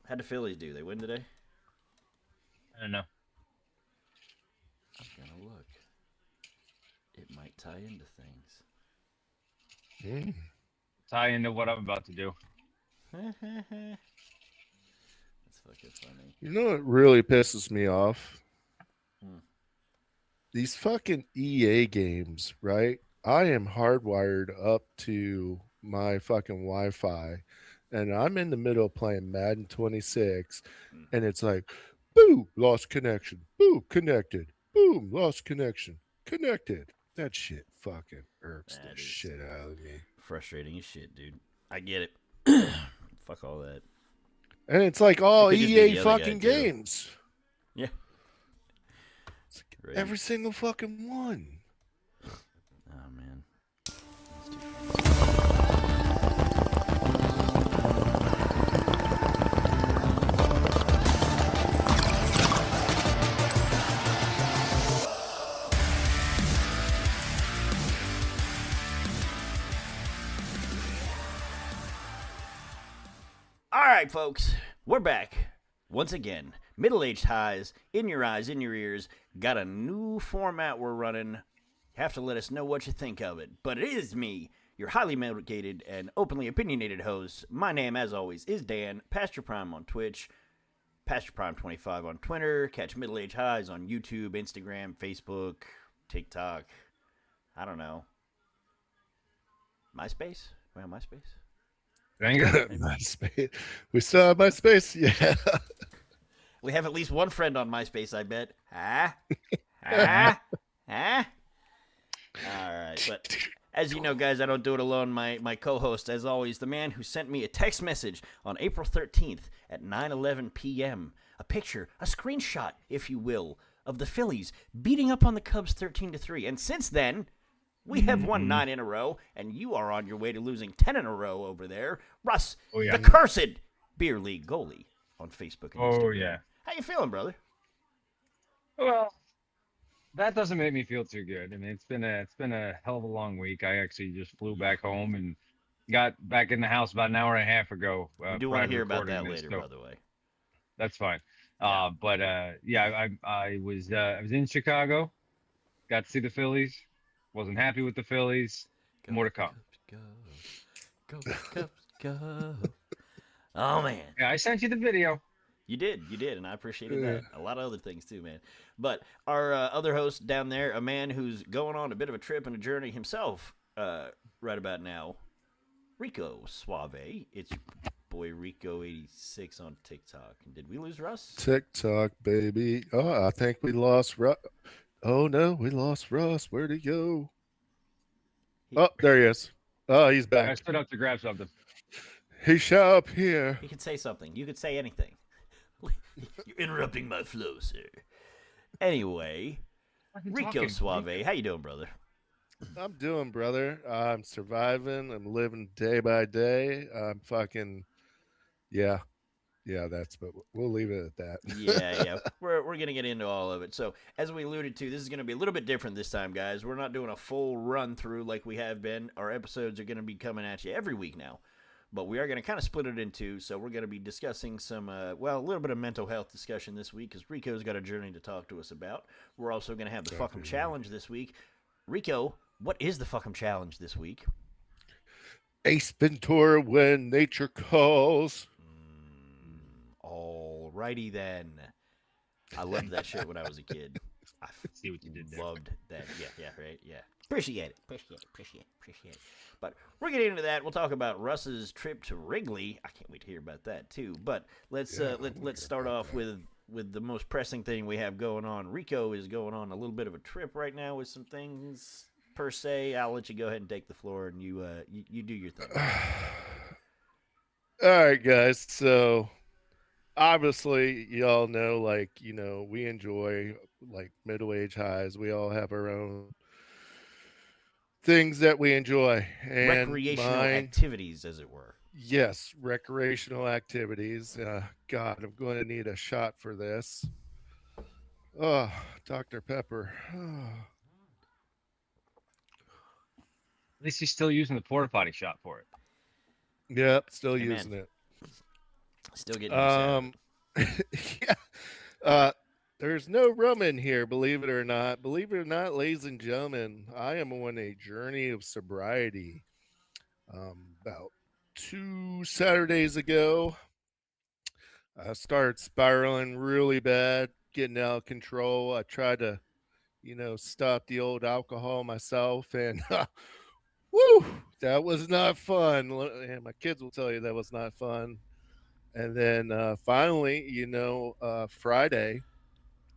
How'd the Phillies do? They win today? I don't know. I'm gonna look. It might tie into things. Mm. Tie into what I'm about to do. That's fucking funny. You know what really pisses me off? Hmm. These fucking EA games, right? I am hardwired up to my fucking Wi-Fi, and I'm in the middle of playing Madden 26, and it's like, boo, lost connection. Boo, connected. Boom, lost connection. Connected. That shit fucking irks the That is shit out of me. frustrating as shit, dude. I get it. Fuck all that. And it's like It all could just be EA the other guy fucking too. games. Yeah. It's like Right. every single fucking one. Oh man. All right, folks, we're back once again. Middle-aged highs in your eyes, in your ears. Got a new format we're running. Have to let us know what you think of it. But it is me, your highly motivated and openly opinionated host. My name, as always, is Dan. Pastor Prime on Twitch. Pastor Prime 25 on Twitter. Catch Middle Age Highs on YouTube, Instagram, Facebook, TikTok. I don't know. MySpace? Well, MySpace. Banger. MySpace. We still have MySpace? Yeah. We have at least one friend on MySpace, I bet. Ah? Ah? Ah? All right, but as you know, guys, I don't do it alone. My co-host, as always, the man who sent me a text message on April 13th at 9:11 p.m. A picture, a screenshot, if you will, of the Phillies beating up on the Cubs 13-3. And since then, we have won 9 in a row, and you are on your way to losing 10 in a row over there. Russ, Oh yeah. the cursed beer league goalie on Facebook and Oh Instagram. yeah. How you feeling, brother? Well, that doesn't make me feel too good. I mean, it's been a hell of a long week. I actually just flew back home and got back in the house about an hour and a half ago We do want prior to to hear about recording that this. later, So by the way. that's fine. Yeah. But yeah, I was in Chicago. Got to see the Phillies. Wasn't happy with the Phillies. Go, More to come. Cubs, go. Go, Cubs, go. Oh, man. Yeah, I sent you the video. You did, and I appreciated that. A lot of other things, too, man. But our other host down there, a man who's going on a bit of a trip and a journey himself right about now, Rico Suave. It's your boy Rico86 on TikTok. And did we lose Russ? TikTok, baby. Oh, I think we lost Russ. Oh, no, we lost Russ. Where'd he go? He, Oh, there he is. Oh, he's I back. stood up to grab something. He shall appear. he could say something. You could say anything. You're interrupting my flow, sir. Anyway, Rico Suave, how you doing, brother? I'm doing, brother. I'm surviving. I'm living day by day. I'm fucking, yeah. Yeah, that's, but we'll leave it at that. Yeah. We're gonna get into all of it. So as we alluded to, this is gonna be a little bit different this time, guys. We're not doing a full run through like we have been. Our episodes are gonna be coming at you every week now. But we are going to kind of split it in two. So we're going to be discussing some, a little bit of mental health discussion this week because Rico's got a journey to talk to us about. We're also going to have the fuck 'em challenge this week. Rico, what is the fuck 'em challenge this week? Ace Ventura when nature calls. Alrighty then. I loved that shit when I was a kid. I See what you did there. loved that. Yeah, right. Yeah. Appreciate it. But we're getting into that. We'll talk about Russ's trip to Wrigley. I can't wait to hear about that too. But let's let's start off with the most pressing thing we have going on. Rico is going on a little bit of a trip right now with some things per se. I'll let you go ahead and take the floor and you do your thing. All right, guys. So obviously, y'all know, like, we enjoy like middle age highs. We all have our own things that we enjoy. And Recreational mine, activities, as it were. yes, recreational activities. God, I'm going to need a shot for this. Oh, Dr. Pepper. Oh. At least he's still using the porta potty shot for it. Yep, still Hey, man. using it. Still getting used out of Um, yeah. Uh, there's no rum in here, believe it or not. Believe it or not, ladies and gentlemen, I am on a journey of sobriety. About 2 Saturdays ago, I started spiraling really bad, getting out of control. I tried to, stop the old alcohol myself, and woo, that was not fun. And my kids will tell you that was not fun. And then finally,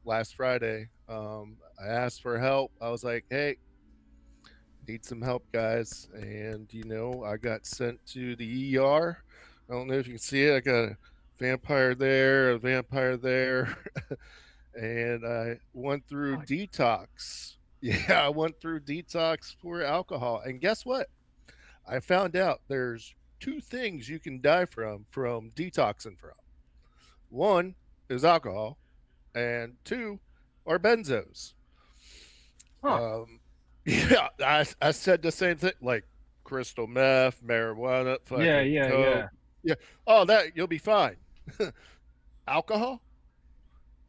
last Friday, I asked for help. I was like, hey, need some help, guys. And, I got sent to the ER. I don't know if you can see it. I got a vampire there. And I went through Fuck. detox. Yeah, I went through detox for alcohol. And guess what? I found out there's two things you can die from detoxing from. One is alcohol, and two are benzos. Huh. Yeah, I said the same thing, like crystal meth, marijuana, Yeah, fucking yeah, coke. yeah. Yeah, oh, that you'll be fine. Alcohol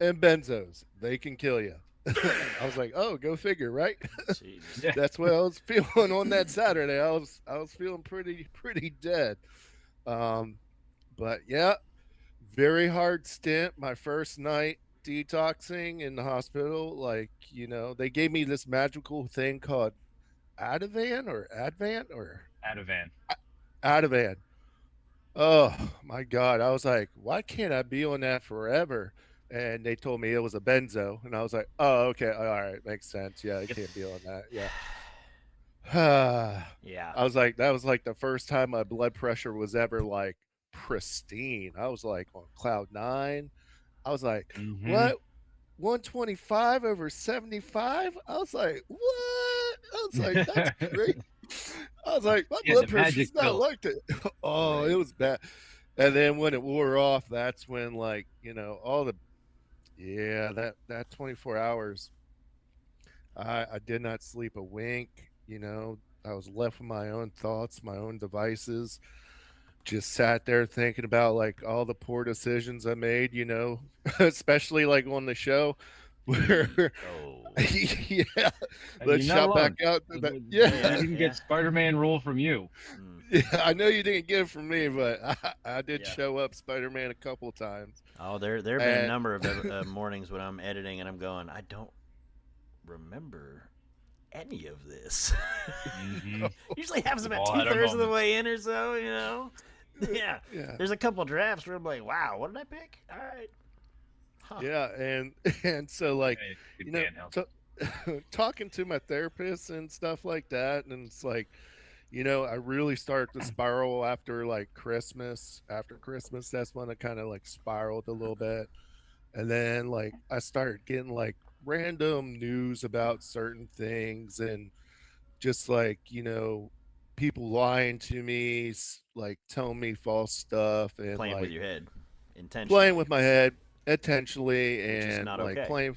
and benzos, they can kill you. I was like, oh, go figure, right? it. Jesus. Yeah. That's what I was feeling on that Saturday. I was feeling pretty dead. Um, but yeah, very hard stint. My first night detoxing in the hospital, like, they gave me this magical thing called Advant or Ativan. Ativan. Oh my God. I was like, why can't I be on that forever? And they told me it was a benzo. And I was like, oh, okay. All right. Makes sense. Yeah, I Yep. can't be on that. Yeah. I Yeah. was like, that was like the first time my blood pressure was ever like pristine. I was like on cloud nine. I was like, Mm-hmm. what? 125 over 75? I was like, what? I was like, that's great. I was like, my Yeah, the blood magic pressure's not pill. like that. Oh, it Right. was bad. And then when it wore off, that's when like, that 24 hours, I did not sleep a wink, I was left with my own thoughts, my own devices, just sat there thinking about like all the poor decisions I made, especially like on the show where Oh. yeah, And let's you're not shop back alone. out to You that. Yeah. Yeah. didn't Yeah. get Spider-Man rule from you. Mm. Yeah, I know you didn't get it from me, but I did Yeah. show up Spider-Man a couple times. Oh, there have been a And number of mornings when I'm editing and I'm going, I don't remember any of this. Mm-hmm. Usually happens We've about all had our 2/3 of the moments. way in or so, you know. Yeah. yeah, There's a couple drafts where I'm like, wow, what did I pick? All right. Huh. yeah, and so like, Hey, good you know, man help. talking to my therapist and stuff like that, and it's like, I really started to spiral after like Christmas. After Christmas, that's when I kind of like spiraled a little bit. And then like I started getting like random news about certain things and just like, people lying to me, like telling me false stuff and Playing with like your head playing intentionally, with my head intentionally which is and not like okay. playing,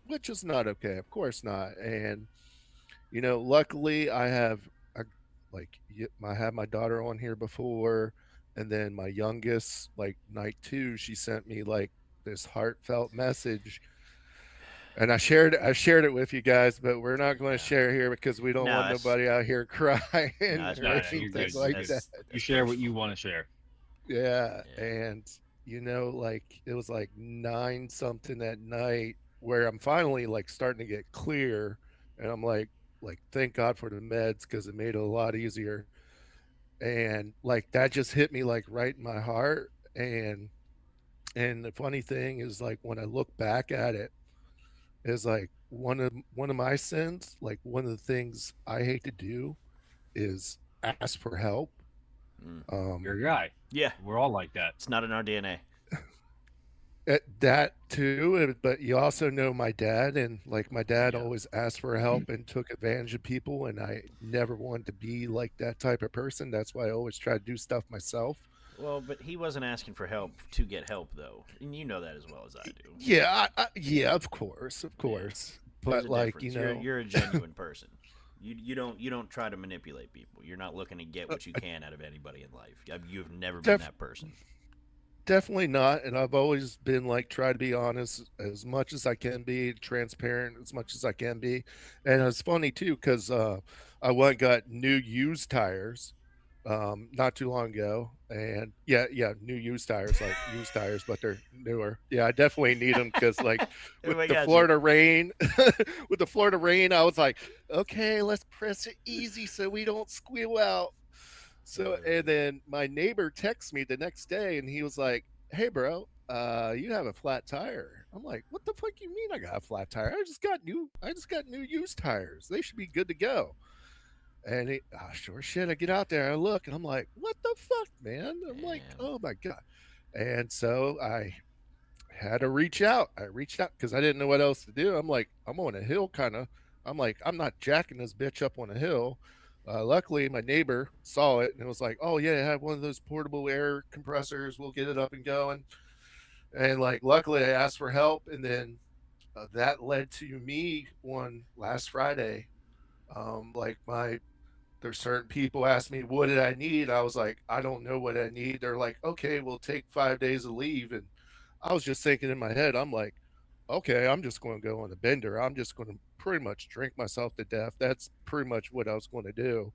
which is not okay. Of course not. And luckily I have I had my daughter on here before, and then my youngest, like night two, she sent me like this heartfelt message, and I shared it with you guys, but we're not going to Yeah. share here because we don't No, want nobody out here crying no, that's or No, no, personal. you're anything good. That's You're like good. that. that's You that's share what you personal. want to share. Yeah, Yeah. and like it was like 9 something at night where I'm finally like starting to get clear, and I'm like thank God for the meds because it made it a lot easier. And like that just hit me like right in my heart. And the funny thing is like when I look back at it, is like one of my sins, like one of the things I hate to do is ask for help. Mm. You're Um a guy. Yeah. We're all like that. It's not in our DNA. that too, but you also know my dad, and like my dad Yeah. always asked for help and took advantage of people, and I never wanted to be like that type of person. That's why I always try to do stuff myself. Well, but he wasn't asking for help to get help, though, and you know that as well as I do. Yeah, yeah, of Yeah. course. There's But a like, difference. You're a genuine person. You don't try to manipulate people. You're not looking to get what you can out of anybody in life. You've never been def- that person. Definitely not. And I've always been like, try to be honest as much as I can be, transparent as much as I can be. And it's funny too, because I went and got new used tires not too long ago. And yeah, new used tires, like used tires, but they're newer. Yeah, I definitely need them because like with I the got you. Florida rain, with the Florida rain, I was like, okay, let's press it easy so we don't squeal out. So and then my neighbor texts me the next day and he was like, "Hey bro, you have a flat tire." I'm like, "What the fuck you mean I got a flat tire? I just got new used tires. They should be good to go." And he, sure shit, I get out there, I look, and I'm like, "What the fuck, man?" I'm like, Damn. "Oh my god." And so I had to reach out. I reached out because I didn't know what else to do. I'm like, I'm on a hill kind of. I'm like, I'm not jacking this bitch up on a hill. Luckily, my neighbor saw it and it was like, oh, yeah, I have one of those portable air compressors. We'll get it up and going. And like, luckily, I asked for help. And then that led to me on last Friday. Like, there's certain people ask me, what did I need? I was like, I don't know what I need. They're like, okay, we'll take 5 days of leave. And I was just thinking in my head, I'm like, okay, I'm just going to go on a bender. I'm just going to pretty much drink myself to death. That's pretty much what I was going to do.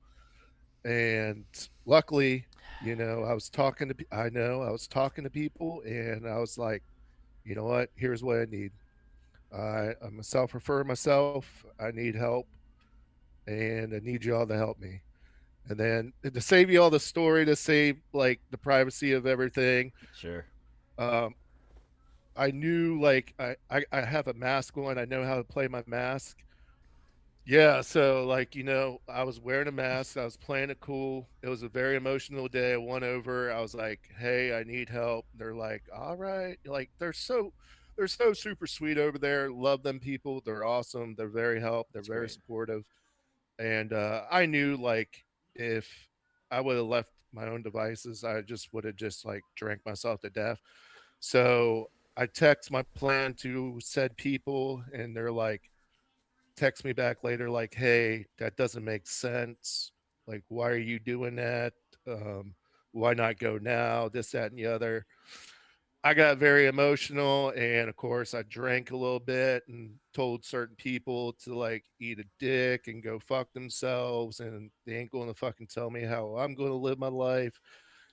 And luckily, I was talking to people and I was like, you know what? Here's what I need. I'm a self refer myself. I need help and I need y'all to help me. And then to save you all the story, to save like the privacy of everything, Sure. um, I knew like I have a mask on. I know how to play my mask. Yeah, so like I was wearing a mask. I was playing it cool. It was a very emotional day. I won over. I was like, "Hey, I need help." They're like, "All right." Like they're so super sweet over there. Love them people. They're awesome. They're very They're That's very great. supportive. And I knew like if I would have left my own devices, I just would have just like drank myself to death. So I text my plan to said people, and they're like, text me back later, like, "Hey, that doesn't make sense. Like, why are you doing that? Um, why not go now? This, that, and the other." I got very emotional, and of course, I drank a little bit and told certain people to like eat a dick and go fuck themselves, and they ain't going to fucking tell me how I'm going to live my life,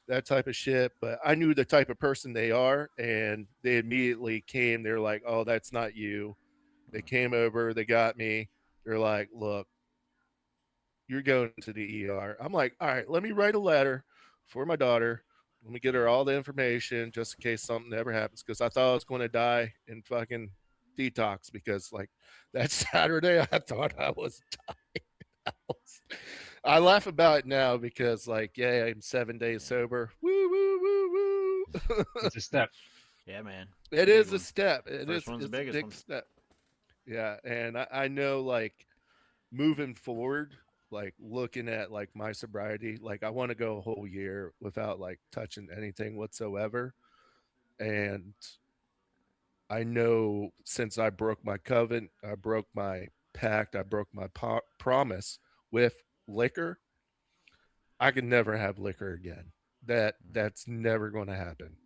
that type of shit. But I knew the type of person they are, and they immediately came. They're like, "Oh, that's not you." They came over, they got me. They're like, "Look, you're going to the ER." I'm like, "All right, let me write a letter for my daughter. Let me get her all the information just in case something ever happens." Because I thought I was going to die in fucking detox. Because like that Saturday, I thought I was I laugh about it now because like, yeah, I'm 7 days Yeah. sober. Woo woo woo woo. It's a step. Yeah, man. It's a It big is a one. step. It First is one's the it's a biggest big one. step. Yeah, and I know like moving forward, like looking at like my sobriety, like I want to go a whole year without like touching anything whatsoever. And I know since I broke my covenant, I broke my pact, I broke my promise with liquor, I can never have liquor again. That's never going to happen.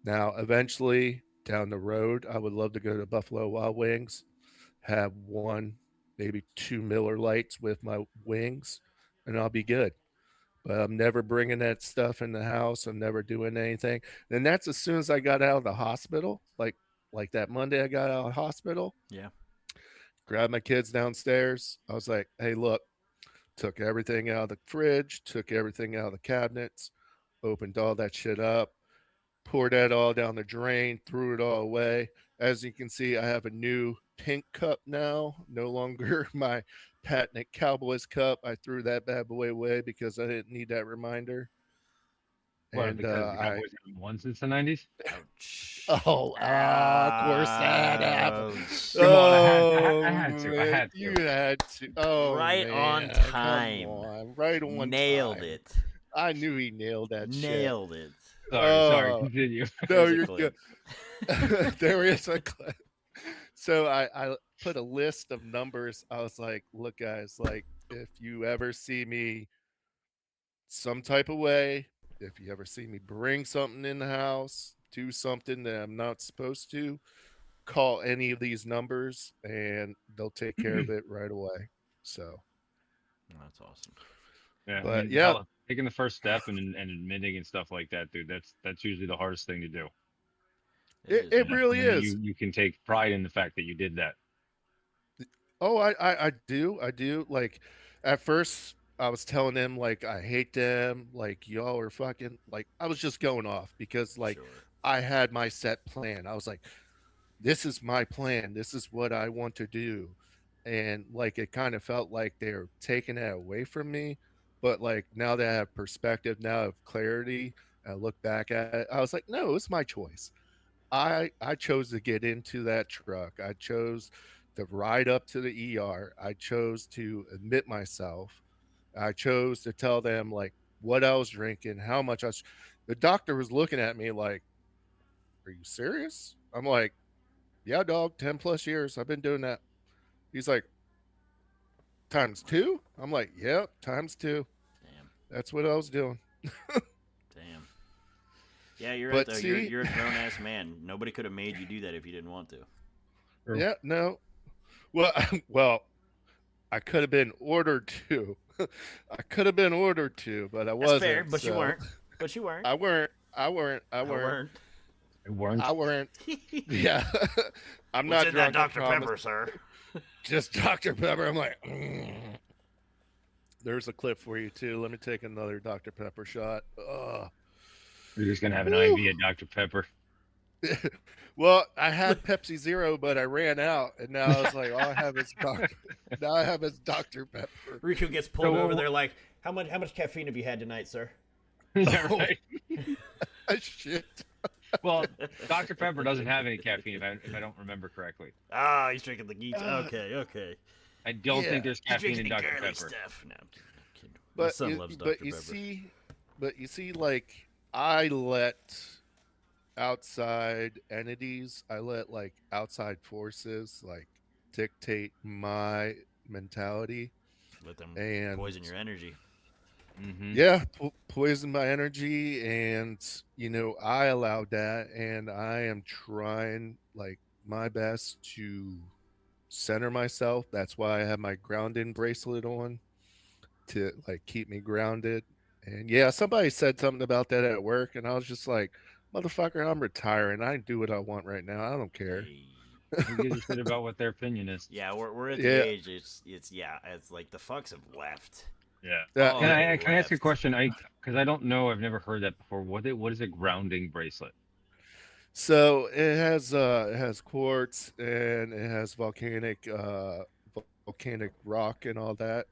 Now, eventually down the road, I would love to go to Buffalo Wild Wings, have one, maybe two Miller Lights with my wings, and I'll be good. But I'm never bringing that stuff in the house. I'm never doing anything. And that's as soon as I got out of the hospital, like that Monday I got out of the hospital, Yeah. grabbed my kids downstairs. I was like, "Hey, look," took everything out of the fridge, took everything out of the cabinets, opened all that shit up, poured that all down the drain, threw it all away. As you can see, I have a new pink cup now, no longer my patent Cowboys cup. I threw that bad boy away because I didn't need that reminder. What, And because the Cowboys haven't won since the 90s? Ouch. of course that happened. Ouch. Come on, I Oh had to. I man, had you to. had to. Oh Right on man, come time. on, right on Nailed time. it. I knew he nailed that shit. Nailed it. Sorry, Oh continue. no, There's a you're good. clip. There is a clip. So I put a list of numbers. I was like, "Look, guys, like if you ever see me some type of way, if you ever see me bring something in the house, do something that I'm not supposed to, call any of these numbers and they'll take care of it right away. So, That's awesome. Yeah, I but mean, yeah, hell, taking the first step and admitting and stuff like that, dude. That's usually the hardest thing to do. It is, it man. really And then is. you can take pride in the fact that you did that. Oh, I do. I do. Like at first I was telling them like I hate them, like y'all are fucking like I was just going off because like Sure. I had my set plan. I was like, this is my plan. This is what I want to do. And like it kind of felt like they're taking it away from me. But like now that I have perspective, now I have clarity, I look back at it, I was like, no, it's my choice. I chose to get into that truck. I chose to ride up to the ER. I chose to admit myself. I chose to tell them like what I was drinking, how much I was. The doctor was looking at me like, "Are you serious?" I'm like, "Yeah, dog. 10 plus years. I've been doing that." He's like, "Times two?" I'm like, "Yep, times two. Damn. That's what I was doing." Damn. Yeah, you're right But though. You're see, you're a grown ass man. Nobody could have made you do that if you didn't want to. True. yeah, no. Well, well, I could have been ordered to. I could have been ordered to, but I That's fair, wasn't. but you So weren't. But you weren't. I weren't. I weren't. I I weren't. weren't. It weren't. I weren't. Yeah. I'm What's not in that drunk. I Dr. promise. Pepper, sir? Just Dr. Pepper. I'm like, mm. There's a clip for you too. Let me take another Dr. Pepper shot. Ugh. You're just gonna have an Woo. IV of Dr. Pepper. Well, I had Pepsi Zero, but I ran out, and now I was like, all I have is Doctor. Now I have is Dr. Pepper. Rico gets pulled over there like, how much caffeine have you had tonight, sir? Yeah, Oh, right. shit. Well, Dr. Pepper doesn't have any caffeine, if I don't remember correctly. Ah, he's drinking the geeks. Okay. I don't Yeah. think there's He's caffeine drinking in the Dr. girly Pepper. stuff. No, I'm kidding. I'm kidding. My But son you, loves Dr. but you Pepper. see, like I let outside entities, I let like outside forces like dictate my mentality, Let them and poison your energy. Mm-hmm. yeah, poison my energy, and I allowed that, and I am trying like my best to center myself. That's why I have my grounding bracelet on to like keep me grounded. And yeah, somebody said something about that at work, and I was just like, "Motherfucker, I'm retiring. I can do what I want right now. I don't care." Hey. Who gives a shit about what their opinion is? Yeah, we're at the Yeah, age. It's like the fucks have left. Yeah. yeah, Oh, Can yeah. I ask you a left. question? Because I don't know. I've never heard that before. What is a grounding bracelet? So it has quartz and it has volcanic rock and all that.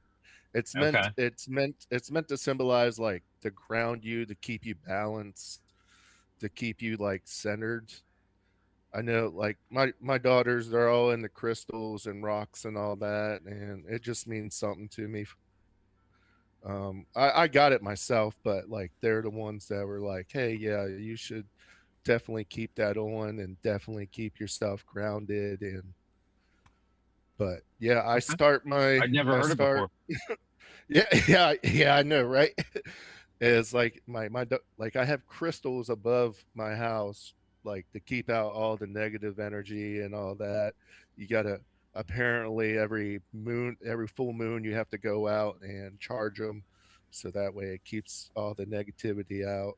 Okay. It's meant to symbolize like to ground you, to keep you balanced, to keep you like centered. I know like my daughters, they're all into crystals and rocks and all that, and it just means something to me. I got it myself, but like they're the ones that were like, hey, yeah, you should definitely keep that on and definitely keep yourself grounded. And but yeah, Okay. I'd never I heard it start before. yeah, yeah, I know, right? It's like like I have crystals above my house, like to keep out all the negative energy and all that. You gotta apparently every full moon, you have to go out and charge them, so that way it keeps all the negativity out.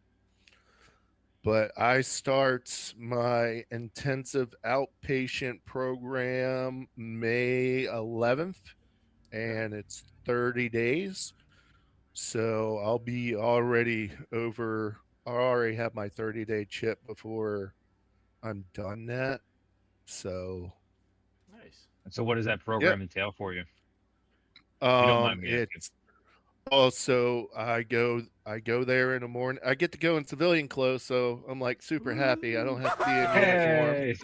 But I start my intensive outpatient program May 11th, Okay. and it's 30 days. So I'll be already over. I already have my 30-day chip before I'm done that. So Nice. So what does that yeah, program entail for you? If you don't mind me asking. it's also I go there in the morning. I get to go in civilian clothes, so I'm like super happy. I Woo! don't have to be in uniform. Hey,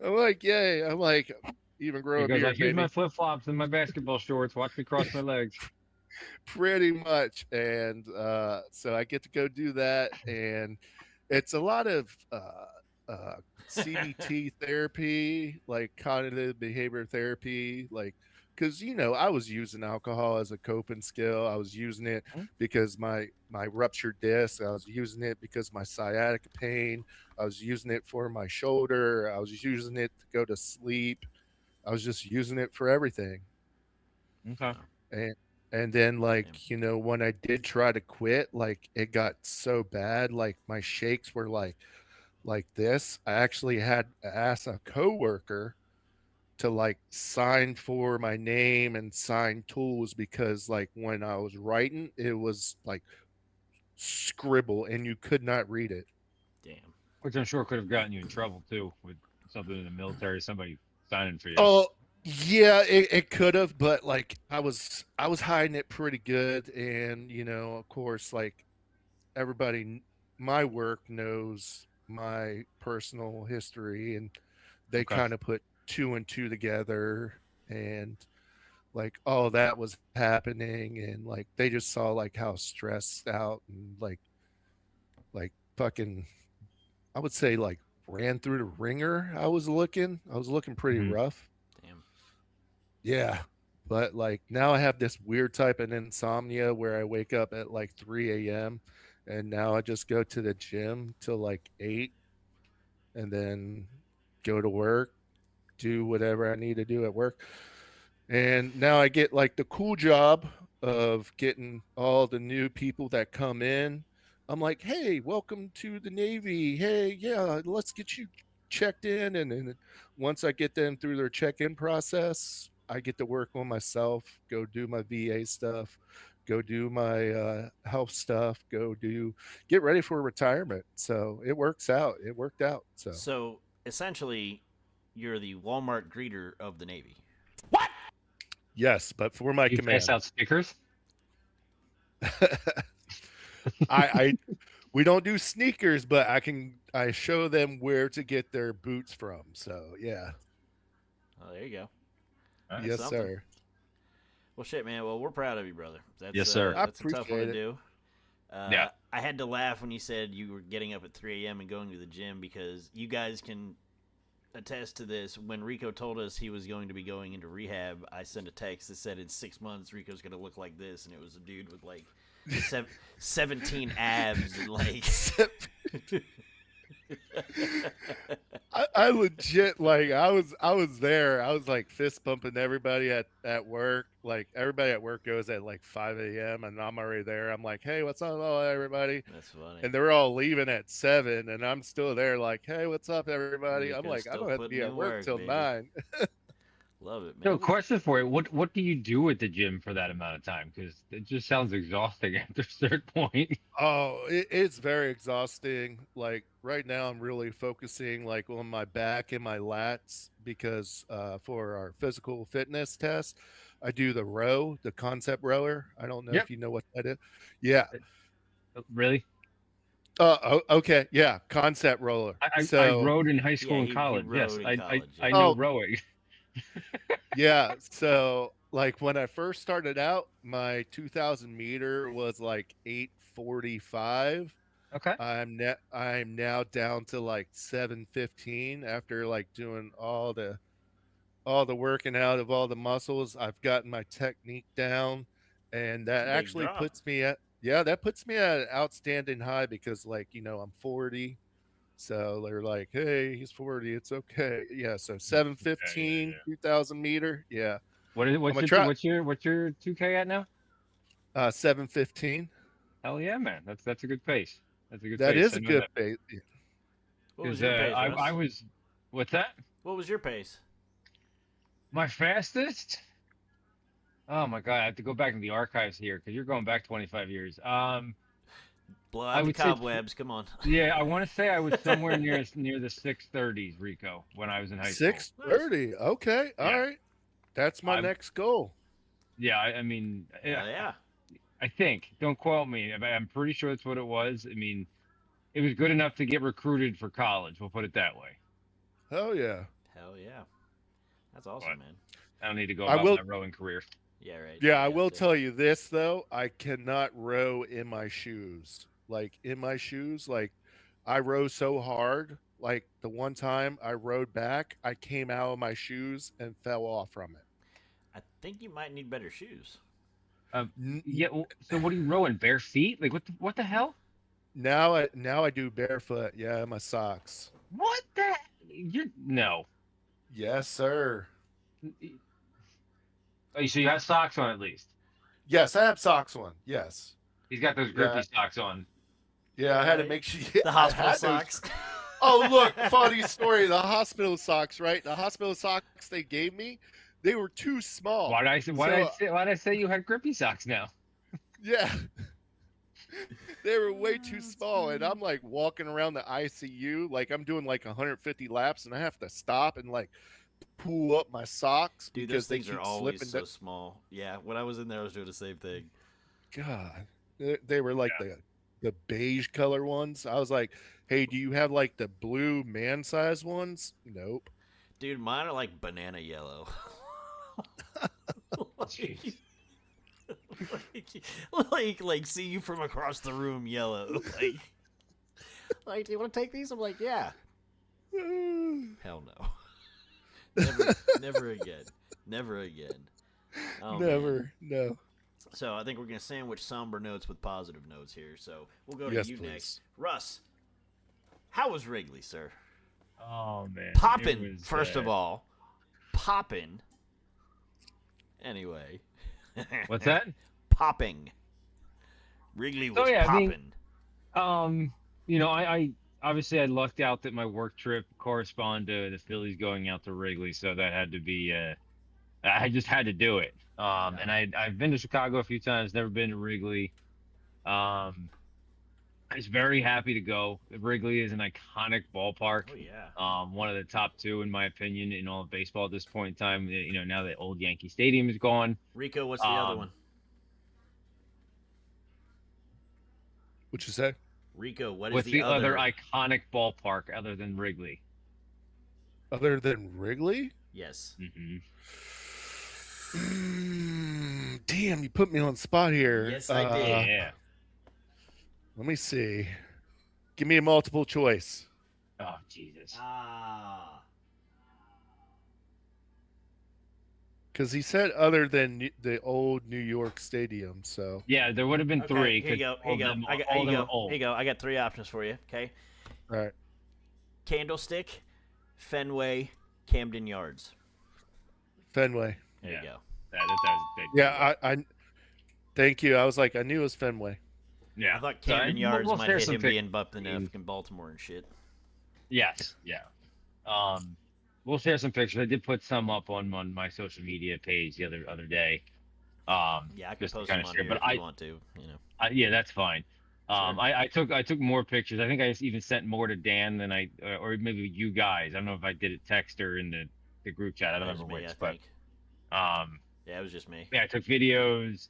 I'm like, yay! I'm like, even grow he a goes like, beard, here's my baby. flip flops and my basketball shorts. Watch me cross my legs. Pretty much. And so I get to go do that, and it's a lot of CBT therapy, like cognitive behavior therapy, like because I was using alcohol as a coping skill. I was using it because my ruptured disc. I was using it because my sciatica pain. I was using it for my shoulder. I was using it to go to sleep. I was just using it for everything. Okay. Oh, And and then damn. when I did try to quit, like it got so bad, like my shakes were like this. I actually had to ask a coworker to like sign for my name and sign tools because like when I was writing, it was like scribble and you could not read it. Damn. Which I'm sure could have gotten you in trouble too with something in the military, somebody signing for you. Oh yeah, it could have, but like I was hiding it pretty good, and of course, like everybody, my work knows my personal history, and they Okay. kind of put two and two together, and like all that was happening, and like they just saw like how stressed out and like fucking, I would say like ran through the ringer. I was looking pretty Hmm. rough. Damn. Yeah. But like now I have this weird type of insomnia where I wake up at like 3 a.m. and now I just go to the gym till like 8 and then go to work, do whatever I need to do at work. And now I get like the cool job of getting all the new people that come in. I'm like, hey, welcome to the Navy. Hey, yeah, let's get you checked in. And once I get them through their check in process, I get to work on myself, go do my VA stuff, go do my health stuff, get ready for retirement. So it works out. It worked out. So, So essentially, you're the Walmart greeter of the Navy. yes, but for my You pass command. out stickers? I we don't do sneakers, but I show them where to get their boots from. So yeah, Oh, there you go. All right. That's yes something. sir. Well, shit, man. Well, we're proud of you, brother. Yes, sir. I That's a tough one to appreciate it. do. Yeah. I had to laugh when you said you were getting up at 3 a.m. and going to the gym because you guys can attest to this. When Rico told us he was going to be going into rehab, I sent a text that said in 6 months Rico's going to look like this, and it was a dude with like 17 abs and like. I legit like I was there. I was like fist bumping everybody at work. Like everybody at work goes at like 5 a.m. and I'm already there. I'm like, hey, what's up, everybody? That's funny. And they're all leaving at 7, and I'm still there. Like, hey, what's up, everybody? I'm like, Rico's I don't still have to be putting at in work work, till baby. 9. Love it, So, man. question for you: What do you do at the gym for that amount of time? Because it just sounds exhausting after a certain point. Oh, it's very exhausting. Like right now, I'm really focusing like on my back and my lats because for our physical fitness test, I do the concept rower. I don't know Yep. if you know what that is. Yeah. Really? Okay. Yeah. Concept roller. I So, rode in high Yeah, school and he college. Yes, rode in I college. I Yeah. know oh rowing. yeah. So like when I first started out, my 2,000 meter was like 8:45. Okay. I'm now down to like 7:15 after like doing all the working out of all the muscles. I've gotten my technique down, and It's that a big actually drop. puts me at yeah, that puts me at an outstanding high because like, I'm 40. So they're like, "Hey, he's 40. It's okay." Yeah, so Yeah, yeah, 7:15, yeah. 2,000 meter. Yeah. What is I'm what's gonna your try what's your 2K at now? 7:15. Hell yeah, man. That's a good pace. That's a good That pace. is I a know good that pace. What was because your pace, I Russ? was what's that? What was your pace? My fastest? Oh my God, I have to go back in the archives here because you're going back 25 years. Blow I out the would say cobwebs. Come on. yeah, I want to say I was somewhere near the 630s, Rico, when I was in high school. Nice. 6:30. Okay. All Yeah. right. That's my I next goal. yeah, I mean, Hell yeah. I think. Don't quote me. I'm pretty sure that's what it was. I mean, it was good enough to get recruited for college. We'll put it that way. Hell yeah. Hell yeah. That's But awesome, man. I don't need to go I about will my rowing career. Yeah, right. Yeah, You I got will to. tell you this though, I cannot row in my shoes. Like in my shoes, like I row so hard. Like the one time I rowed back, I came out of my shoes and fell off from it. I think you might need better shoes. Yeah. So what are you rowing? Bare feet? Like what the hell? Now I do barefoot. Yeah, my socks. What the? You no. Yes, sir. Oh, so you have socks on at least. Yes, I have socks on. Yes. He's got those Yeah. grippy socks on. Yeah, I had to make sure. The I hospital had those- socks. Oh, look, funny story. The hospital socks, right? The hospital socks they gave me, they were too small. Why did I say you had grippy socks now? Yeah. They were way too small, and I'm like walking around the ICU, like I'm doing like 150 laps, and I have to stop and like pull up my socks Dude, because those things they keep are always slipping. so small. Yeah, when I was in there, I was doing the same thing. God, they were like the beige color ones. I was like, hey, do you have like the blue man size ones? Nope. Dude, mine are like banana yellow. Jeez. like see you from across the room yellow. Like, do you want to take these? I'm like, yeah. Hell no. Never again. Never again. Oh, Never. man. No. So I think we're gonna sandwich somber notes with positive notes here. So we'll go to Yes, you please. next, Russ. How was Wrigley, sir? Oh man. Poppin', first of all. Poppin'. Anyway. What's that? Popping. Wrigley was yeah, I popping. mean, you know, I obviously I lucked out that my work trip corresponded to the Phillies going out to Wrigley, so that had to be I just had to do it. And I've been to Chicago a few times, never been to Wrigley. I was very happy to go. Wrigley is an iconic ballpark. Oh yeah. One of the top two in my opinion in all of baseball at this point in time. You know, now that old Yankee Stadium is gone. Rico, what's the other one? What'd you say? Rico, what is What's the the other iconic ballpark other than Wrigley? Other than Wrigley? Yes. Mm-hmm. Damn, you put me on the spot here. Yes, I did. Yeah. Let me see. Give me a multiple choice. Oh Jesus. Ah. Because he said other than the old New York Stadium, so. Yeah, there would have been three. Here you go. Here you go. Here you go. I got three options for you. Okay. All right. Candlestick, Fenway, Camden Yards. Fenway. There you go. That was big. Yeah, I thank you. I was like, I knew it was Fenway. Yeah. I thought Camden Yards we'll might share hit some him being bumped enough in Baltimore and shit. Yes. Yeah. We'll share some pictures. I did put some up on my social media page the other day. Yeah, I can just to post kinda them on share, here but if you want to. You know. Yeah, that's fine. Sure. I took more pictures. I think I even sent more to Dan than or maybe you guys. I don't know if I did it text or in the group chat. I don't That was remember me, which, I think. but Yeah, it was just me. yeah, I took videos.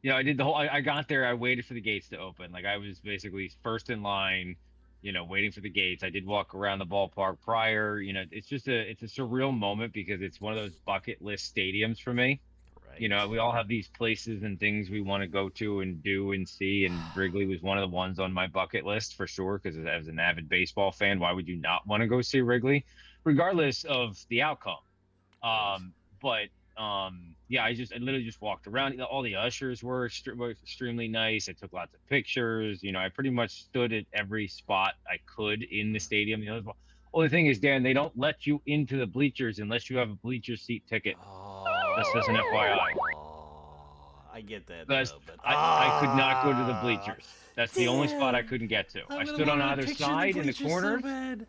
You know, I did the whole. I got there. I waited for the gates to open. Like I was basically first in line. You know, waiting for the gates. I did walk around the ballpark prior. You know, it's a surreal moment because it's one of those bucket list stadiums for me. Right. You know, we all have these places and things we want to go to and do and see, and Wrigley was one of the ones on my bucket list for sure. Because as an avid baseball fan, why would you not want to go see Wrigley, regardless of the outcome? But yeah, I literally just walked around. All the ushers were extremely nice. I took lots of pictures. You know, I pretty much stood at every spot I could in the stadium. The only thing is, Dan, they don't let you into the bleachers unless you have a bleacher seat ticket. Oh, That's just an FYI. I get that. But Though, but I could not go to the bleachers. That's the only spot I damn. couldn't get to. I'm I gonna stood on want a either picture side in the bleachers corners. So bad.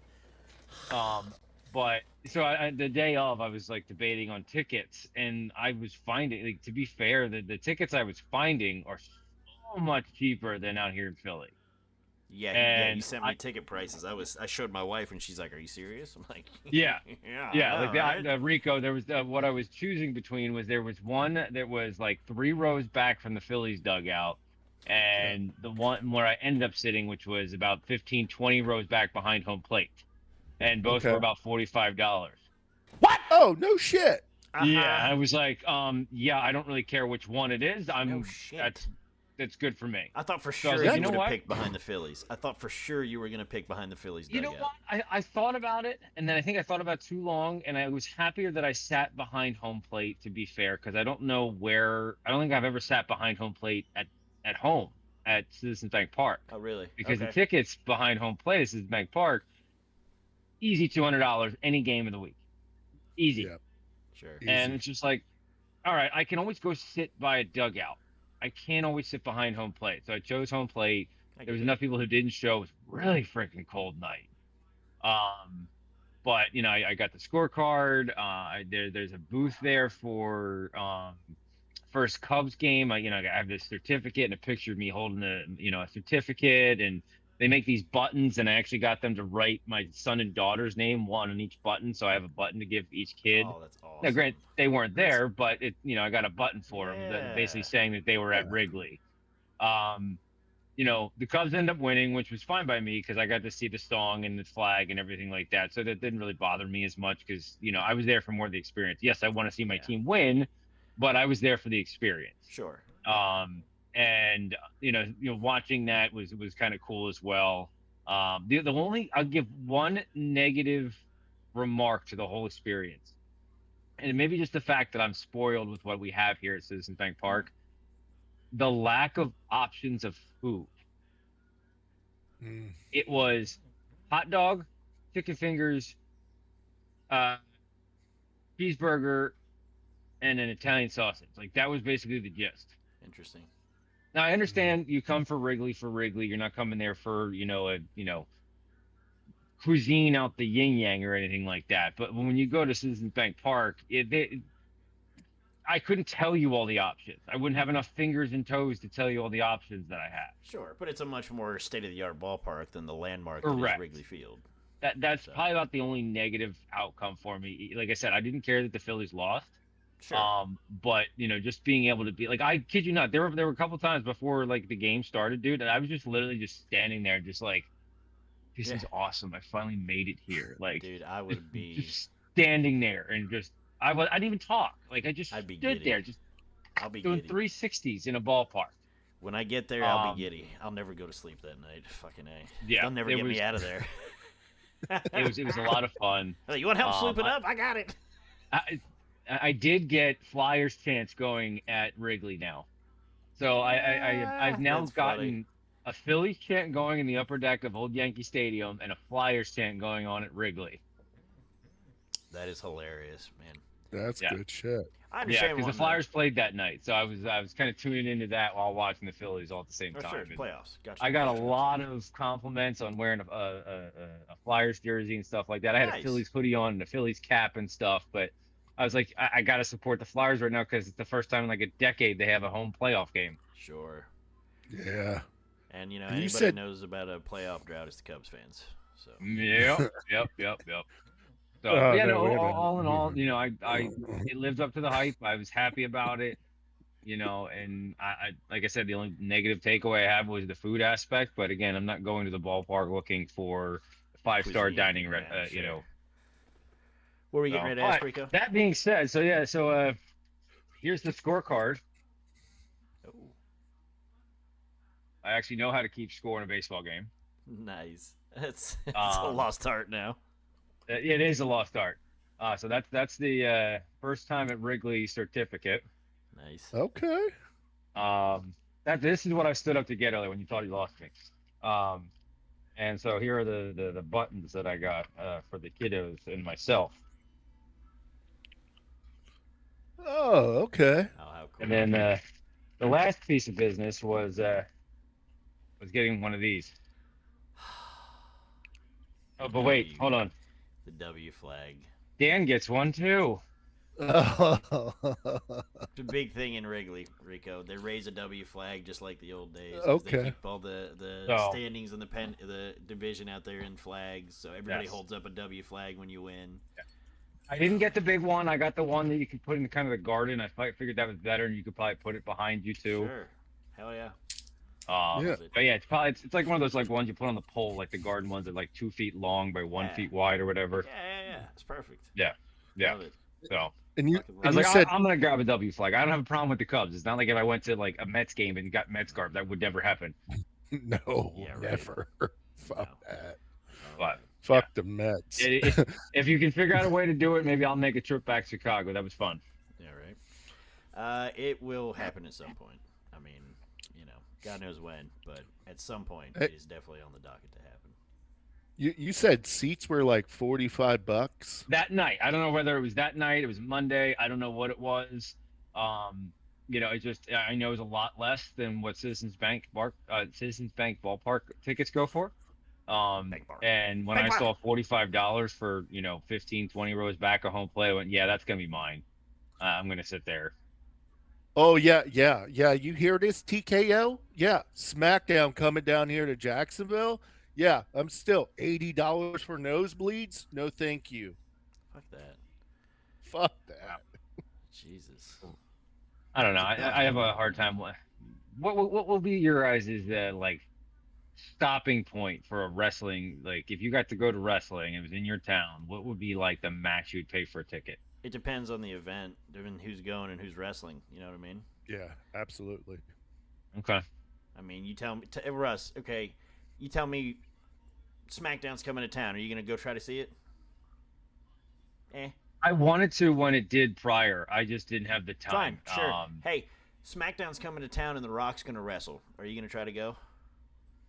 But so the day of, I was like debating on tickets, and I was finding, like, to be fair, the tickets I was finding are so much cheaper than out here in Philly. Yeah, And you sent me ticket prices. I showed my wife, and she's like, "Are you serious?" I'm like, Yeah. Yeah, like all right. Rico, there was what I was choosing between there was one that was like 3 rows back from the Phillies dugout, and the one where I ended up sitting, which was about 15, 20 rows back behind home plate, and both were about $45. What? Oh, no shit. Uh-huh. Yeah, I was like, yeah, I don't really care which one it is. No shit. that's good for me. I thought for So I sure was like, you you know would have what? picked behind the Phillies. I thought for sure you were going to pick behind the Phillies You know dugout. what? I thought about it, and then I think I thought about it too long, and I was happier that I sat behind home plate, to be fair, because I don't think I've ever sat behind home plate at home at Citizens Bank Park. Oh, really? Because Okay. the tickets behind home plate at Citizens Bank Park, easy $200 any game of the week. Easy. Yeah. Sure. And Easy. it's just like, all right, I can always go sit by a dugout. I can't always sit behind home plate. So I chose home plate. There was enough people who didn't show. It was a really freaking cold night. But I got the scorecard. There's a booth there for first Cubs game. I have this certificate and a picture of me holding a certificate, and they make these buttons, and I actually got them to write my son and daughter's name, one on each button, so I have a button to give each kid. Oh, that's awesome. Now, granted, they weren't there, but I got a button for them, Yeah. basically saying that they were at Wrigley. The Cubs ended up winning, which was fine by me because I got to see the song and the flag and everything like that. So that didn't really bother me as much because, I was there for more of the experience. Yes, I want to see my team win, but I was there for the experience. Sure. And watching that was kind of cool as well. I'll give one negative remark to the whole experience, and maybe just the fact that I'm spoiled with what we have here at Citizens Bank Park. The lack of options of food. It was hot dog, chicken fingers, cheeseburger, and an Italian sausage. Like, that was basically the gist. Interesting. Now, I understand you come for Wrigley. You're not coming there for, cuisine out the yin yang or anything like that. But when you go to Citizens Bank Park, I couldn't tell you all the options. I wouldn't have enough fingers and toes to tell you all the options that I have. Sure, but it's a much more state-of-the-art ballpark than the landmark that is Wrigley Field. That's probably about the only negative outcome for me. Like I said, I didn't care that the Phillies lost. Sure. But just being able to be like, I kid you not, there were a couple times before like the game started, dude, and I was just literally just standing there, just like, this is awesome. I finally made it here. Like, dude, I would be just standing there and just. I didn't even talk. Like, I just stood there, just doing 360s in a ballpark. When I get there, I'll be giddy. I'll never go to sleep that night. Fucking A. Yeah, they'll never get me out of there. It was a lot of fun. You want help sleeping up? I got it. I did get Flyers chants going at Wrigley now, so I've now gotten a Phillies chant going in the upper deck of Old Yankee Stadium and a Flyers chant going on at Wrigley. That is hilarious, man. That's good shit. I understand. Yeah, because the Flyers played that night, so I was kind of tuning into that while watching the Phillies all at the same time. Sure, playoffs. Gotcha. I got a lot of compliments on wearing a Flyers jersey and stuff like that. I had a Phillies hoodie on and a Phillies cap and stuff, but I was like, I got to support the Flyers right now because it's the first time in like a decade they have a home playoff game. Sure. Yeah. And anybody knows about a playoff drought is the Cubs fans. So. Yep. So all in all, it lived up to the hype. I was happy about it, and I like I said, the only negative takeaway I have was the food aspect. But again, I'm not going to the ballpark looking for 5-star dining. What were you getting ready to ask, Rico? That being said, so here's the scorecard. Oh. I actually know how to keep score in a baseball game. Nice. It's a lost art now. It is a lost art. So that's the first time at Wrigley certificate. Nice. Okay. This is what I stood up to get earlier when you thought you lost me. And so here are the buttons that I got for the kiddos and myself. Oh, okay. Oh, how cool. And then the last piece of business was getting one of these. Oh, but wait, hold on. The W flag. Dan gets one too. Oh. It's a big thing in Wrigley, Rico. They raise a W flag just like the old days. Okay. They keep all the standings and the division out there in flags, so everybody holds up a W flag when you win. Yeah. I didn't get the big one. I got the one that you could put in kind of the garden. I figured that was better, and you could probably put it behind you too. Sure. Hell yeah. But yeah, it's like one of those like ones you put on the pole, like the garden ones that are like 2 feet long by 1 feet wide or whatever. Yeah. It's perfect. Yeah. Love it. So And you Fucking I was and you like, love it. said I'm gonna grab a W flag. I don't have a problem with the Cubs. It's not like if I went to like a Mets game and got Mets garb. That would never happen. no, Yeah, right. never. Fuck No. that. Oh, But man. Fuck the Mets. if you can figure out a way to do it, maybe I'll make a trip back to Chicago. That was fun. Yeah, right. It will happen at some point. I mean, God knows when, but at some point, Hey, it is definitely on the docket to happen. you said seats were like $45. That night, I don't know whether it was that night. It was Monday. I don't know what it was. Um, it just I know it was a lot less than what Citizens Bank ballpark tickets go for. Bank bar. And when Bank I bar. saw $45 for 15, 20 rows back of home play, I went, yeah, that's gonna be mine. I'm gonna sit there. Oh yeah. You hear this TKO? Yeah, SmackDown coming down here to Jacksonville. Yeah, I'm still $80 for nosebleeds. No, thank you. Fuck that. Fuck Wow. that. Jesus. I don't know. Yeah. I have a hard time. What will be your guys' like stopping point for a wrestling? Like, if you got to go to wrestling, it was in your town. What would be like the max you'd pay for a ticket? It depends on the event, and who's going and who's wrestling. You know what I mean? Yeah, absolutely. Okay. I mean, you tell me, Russ. Okay, you tell me, SmackDown's coming to town. Are you gonna go try to see it? I wanted to when it did prior. I just didn't have the time. Fine, sure. Hey, SmackDown's coming to town, and The Rock's gonna wrestle. Are you gonna try to go?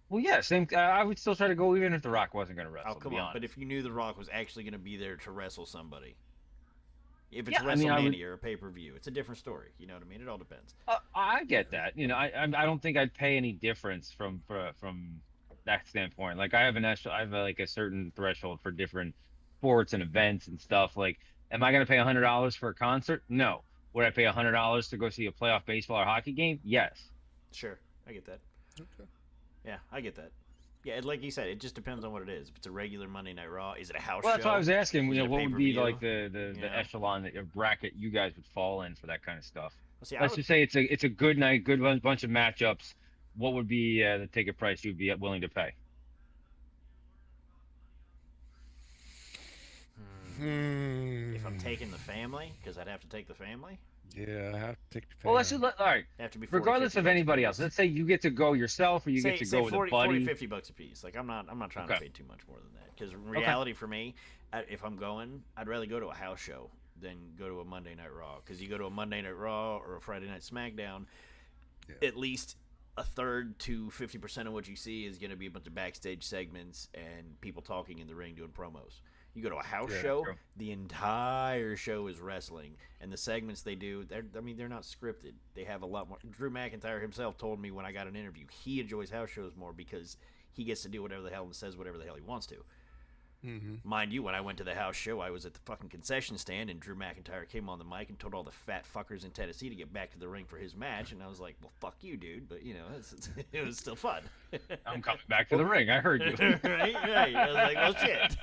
Well, yeah, same. I would still try to go even if The Rock wasn't going to wrestle. Oh, come on! But if you knew The Rock was actually gonna be there to wrestle somebody, if it's WrestleMania or a pay-per-view, it's a different story. You know what I mean? It all depends. I get that. I don't think I'd pay any difference from that standpoint. Like I have like a certain threshold for different sports and events and stuff. Like, am I going to pay $100 for a concert? No. Would I pay $100 to go see a playoff baseball or hockey game? Yes. Sure, I get that. Okay. Yeah, I get that. Yeah, like you said, it just depends on what it is. If it's a regular Monday Night Raw, is it a house Well, show? that's why I was asking. Is it a What would be pay-per-view? like the echelon bracket you guys would fall in for that kind of stuff? Well, see, Let's just say it's a good night, bunch of matchups. What would be the ticket price you'd be willing to pay? If I'm taking the family, because I'd have to take the family. Yeah, I have to take the Well, let's just all right. Have to be 40, Regardless 50 of bucks anybody a else, piece. let's say you get to go yourself, or you get to go with 40, a buddy. 40, 50 bucks a piece. Like I'm not trying to Okay. pay too much more than that. Because reality for me, if I'm going, I'd rather go to a house show than go to a Monday Night Raw. Because you go to a Monday Night Raw or a Friday Night SmackDown, at least a third to 50% of what you see is going to be a bunch of backstage segments and people talking in the ring doing promos. You go to a house show, true. the entire show is wrestling, and the segments they do, they're not scripted. They have a lot more. Drew McIntyre himself told me when I got an interview, he enjoys house shows more because he gets to do whatever the hell and says whatever the hell he wants to. Mm-hmm. Mind you, when I went to the house show, I was at the fucking concession stand, and Drew McIntyre came on the mic and told all the fat fuckers in Tennessee to get back to the ring for his match, and I was like, well, fuck you, dude, but, it was still fun. I'm coming back to the ring. I heard you. right. I was like, well, shit.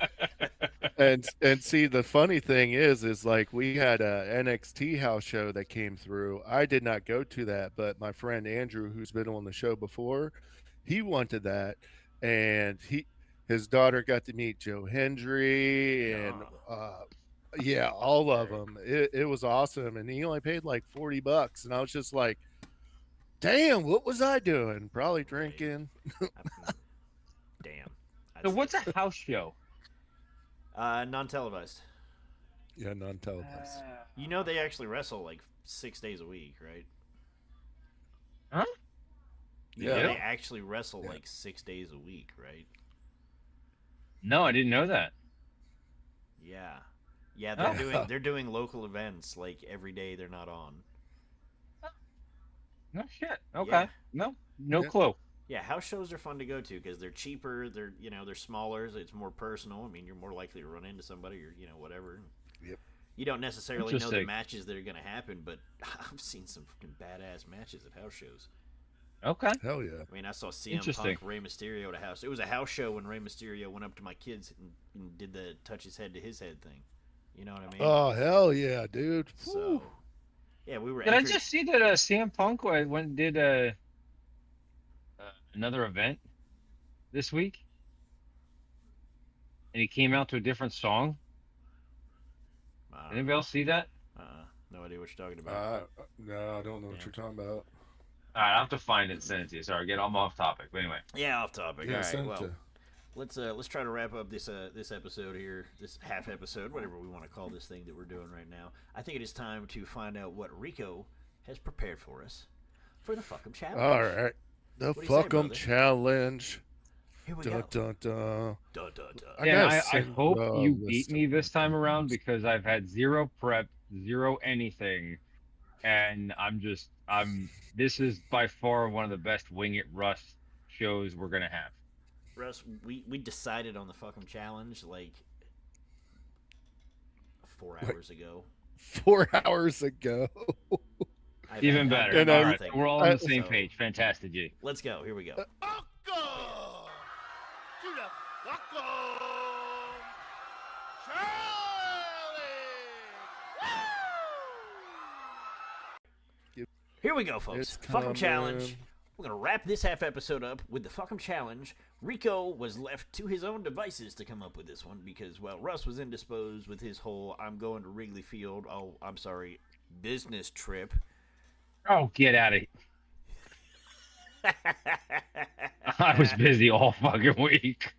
And see, the funny thing is like we had a NXT house show that came through. I did not go to that, but my friend Andrew, who's been on the show before, he wanted that, and his daughter got to meet Joe Hendry and yeah, all of them. It was awesome, and he only paid like $40, and I was just like, damn, what was I doing? Probably drinking. Damn. So what's a house show? Non-televised. Yeah, non-televised. They actually wrestle like 6 days a week, right? Huh? Yeah. They actually wrestle like 6 days a week, right? No, I didn't know that. Yeah, they're doing local events like every day they're not on. No shit. Okay. Yeah. No clue. Yeah, house shows are fun to go to because they're cheaper. They're smaller. So it's more personal. I mean, you're more likely to run into somebody or whatever. Yep. You don't necessarily know the Interesting. matches that are going to happen, but I've seen some fucking badass matches at house shows. Okay. Hell yeah. I mean, I saw CM Interesting. Punk, Rey Mysterio at a house. It was a house show when Rey Mysterio went up to my kids and did the touch his head to his head thing. You know what I mean? Oh hell yeah, dude. So, yeah, we were. Did I just see that CM Punk did another event this week, and he came out to a different song? Anybody else see that? No idea what you're talking about. No, I don't know what Yeah. you're talking about. All right, I have to find it and send it to you. Sorry, I'm off topic. But anyway, Yeah, off topic. All Yeah, right. send it Well, to. let's try to wrap up this episode here, this half episode, whatever we want to call this thing that we're doing right now. I think it is time to find out what Rico has prepared for us for the fuck 'em challenge. All right. The What do you say, fuck 'em brother? challenge. Here we Dun go. dun dun. Dun, dun, dun. I and gotta I send hope a you beat list me of this time around names. because I've had zero prep, zero anything, and This is by far one of the best Wing It Russ shows we're gonna have. Russ, we decided on the fuck 'em challenge like 4 hours ago. 4 hours ago. Even better. And All I- right, we're all on the same So- page. Fantastic, G. Let's go. Here we go. Here we go, folks. It's Fuck 'em challenge. coming. We're gonna wrap this half episode up with the fuck 'em challenge. Rico was left to his own devices to come up with this one because, well, Russ was indisposed with his whole "I'm going to Wrigley Field." Oh, I'm sorry, business trip. Oh, get out of here. I was busy all fucking week.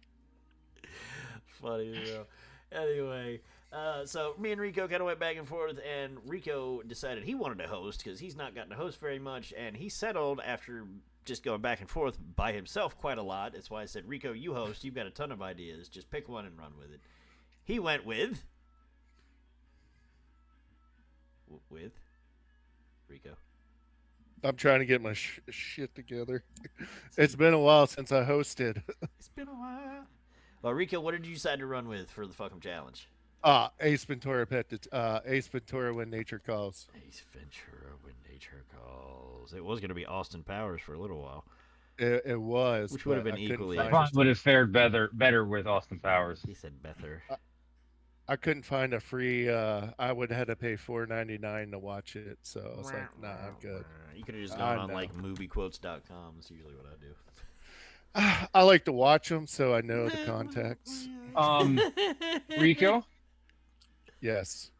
Funny though. Anyway, so me and Rico kind of went back and forth, and Rico decided he wanted to host because he's not gotten to host very much, and he settled after just going back and forth by himself quite a lot. That's why I said, Rico, you host. You've got a ton of ideas. Just pick one and run with it. He went with Rico. I'm trying to get my shit together. It's been a while since I hosted. It's been a while. Well, Rico, what did you decide to run with for the fuck 'em challenge? Ace Ventura Ace Ventura when nature calls. Ace Ventura when nature calls. It was going to be Austin Powers for a little while. It was, Which would have but been I couldn't equally find- Probably would have fared better with Austin Powers. He said Bether. I couldn't find a free. I would have had to pay $4.99 to watch it, so I was like, "Nah, I'm good." You could have just I gone on know. like moviequotes.com. That's usually what I do. I like to watch them, so I know the context. Rico, Yes.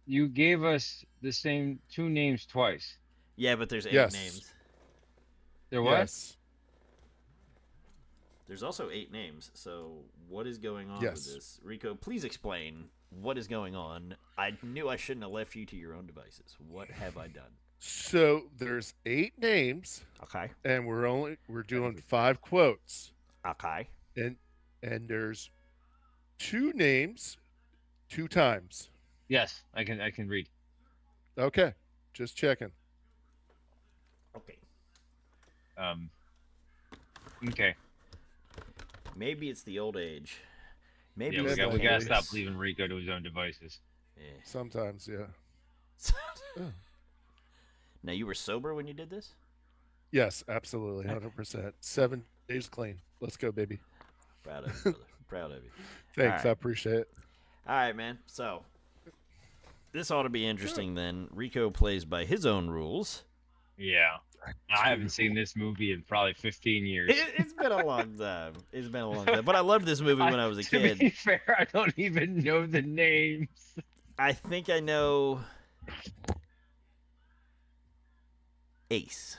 you gave us the same two names twice. Yeah, but there's 8 Yes. names. There was? Yes. There's also 8 names. So what is going on Yes. with this? Rico, please explain what is going on. I knew I shouldn't have left you to your own devices. What have I done? So there's 8 names, Okay. and we're doing 5 quotes, Okay. and there's 2 names, 2 times. Yes, I can read. Okay, just checking. Okay. Okay. Maybe it's the old age. Maybe Yeah, it's got- the we gotta hairs. stop leaving Rico to his own devices. Yeah. Sometimes, yeah. Oh. Now, you were sober when you did this? Yes, absolutely, 100%. 7 days clean. Let's go, baby. Proud of you, brother. Proud of you. Thanks, All right. I appreciate it. All right, man. So, this ought to be interesting then. Rico plays by his own rules. Yeah. I haven't seen this movie in probably 15 years. It's been a long time. It's been a long time. But I loved this movie when I was a To be kid. fair, I don't even know the names. I think I know Ace.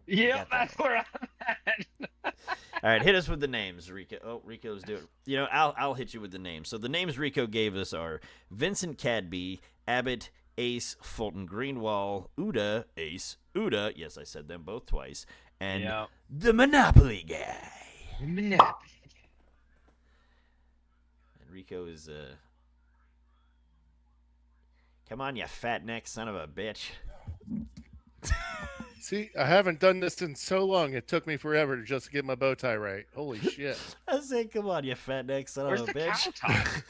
Yep, Got that that's where I'm at. All right, hit us with the names, Rico. Oh, Rico's doing. You know, I'll hit you with the names. So the names Rico gave us are Vincent Cadby, Abbott, Ace, Fulton Greenwall, Uda, Ace, Uda. Yes, I said them both twice. And Yeah. the Monopoly guy. And Rico is come on, you fat neck son of a bitch. See, I haven't done this in so long. It took me forever to just get my bow tie right. Holy shit. I said, come on, you fat neck son Where's of a the bitch. cow tie?